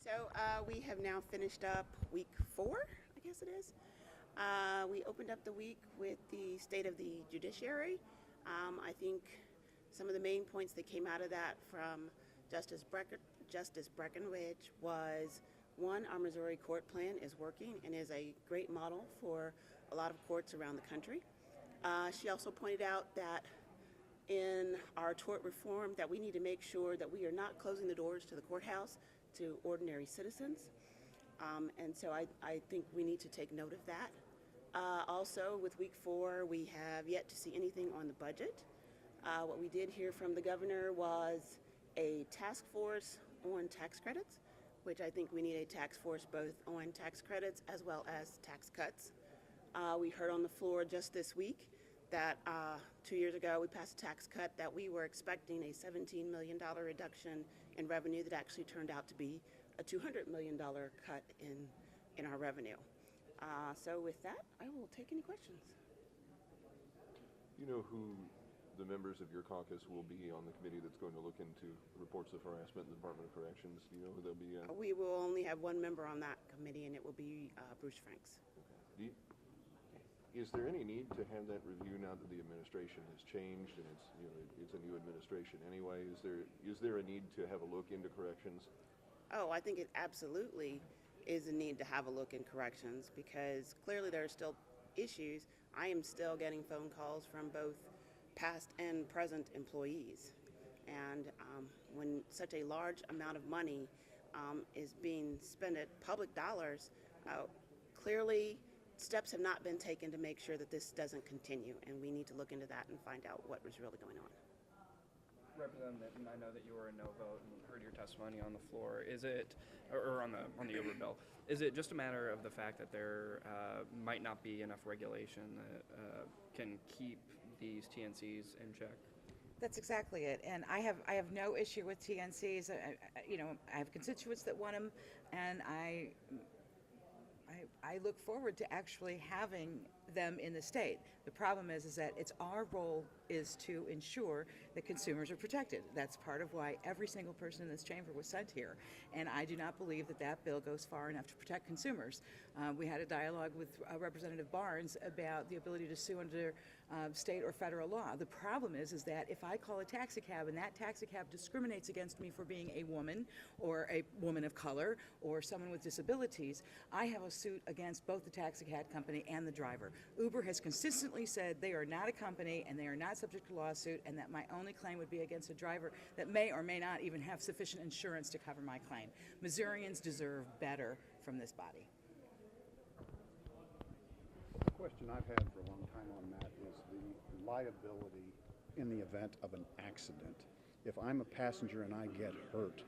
So we have now finished up week 4, I guess it is. We opened up the week with the state of the judiciary. I think some of the main points that came out of that from Justice Breckenridge was, one, our Missouri court plan is working and is a great model for a lot of courts around the country. She also pointed out that in our tort reform that we need to make sure that we are not closing the doors to the courthouse to ordinary citizens. And so I think we need to take note of that. Also, with week 4, we have yet to see anything on the budget. What we did hear from the governor was a task force on tax credits, which I think we need a task force both on tax credits as well as tax cuts. We heard on the floor just this week that 2 years ago we passed a tax cut that we were expecting a $17 million reduction in revenue that actually turned out to be a $200 million cut in our revenue. So with that, I will take any questions. Do you know who the members of your caucus will be on the committee that's going to look into reports of harassment in the Department of Corrections? Do you know who they'll be? We will only have one member on that committee, and it will be Bruce Franks. Okay. Is there any need to have that review now that the administration has changed and it's a new administration anyway? Is there a need to have a look into corrections? Oh, I think it absolutely is a need to have a look in corrections because clearly there are still issues. I am still getting phone calls from both past and present employees. And when such a large amount of money is being spent at public dollars, clearly steps have not been taken to make sure that this doesn't continue, and we need to look into that and find out what was really going on. Representative, and I know that you were a no vote and heard your testimony on the floor. Is it, or on the Uber bill, is it just a matter of the fact that there might not be enough regulation that can keep these TNCs in check? That's exactly it, and I have no issue with TNCs. I have constituents that want them, and I look forward to actually having them in the state. The problem is that it's our role is to ensure that consumers are protected. That's part of why every single person in this chamber was sent here. And I do not believe that that bill goes far enough to protect consumers. We had a dialogue with Representative Barnes about the ability to sue under state or federal law. The problem is that if I call a taxi cab and that taxi cab discriminates against me for being a woman or a woman of color or someone with disabilities, I have a suit against both the taxi cab company and the driver. Uber has consistently said they are not a company and they are not subject to lawsuit, and that my only claim would be against a driver that may or may not even have sufficient insurance to cover my claim. Missourians deserve better from this body. The question I've had for a long time on that is the liability in the event of an accident. If I'm a passenger and I get hurt,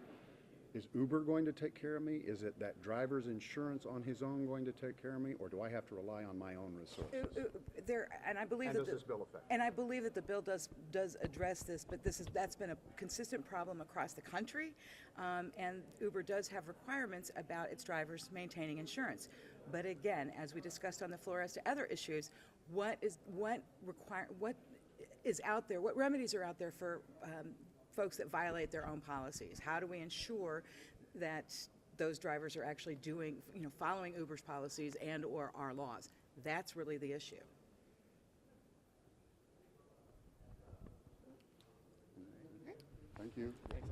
is Uber going to take care of me? Is it that driver's insurance on his own going to take care of me, or do I have to rely on my own resources? I believe does this bill affect? And I believe that the bill does address this, but that's been a consistent problem across the country, and Uber does have requirements about its drivers maintaining insurance. But again, as we discussed on the floor as to other issues, what is out there? What remedies are out there for folks that violate their own policies? How do we ensure that those drivers are actually following Uber's policies and or our laws? That's really the issue. Thank you. Thanks.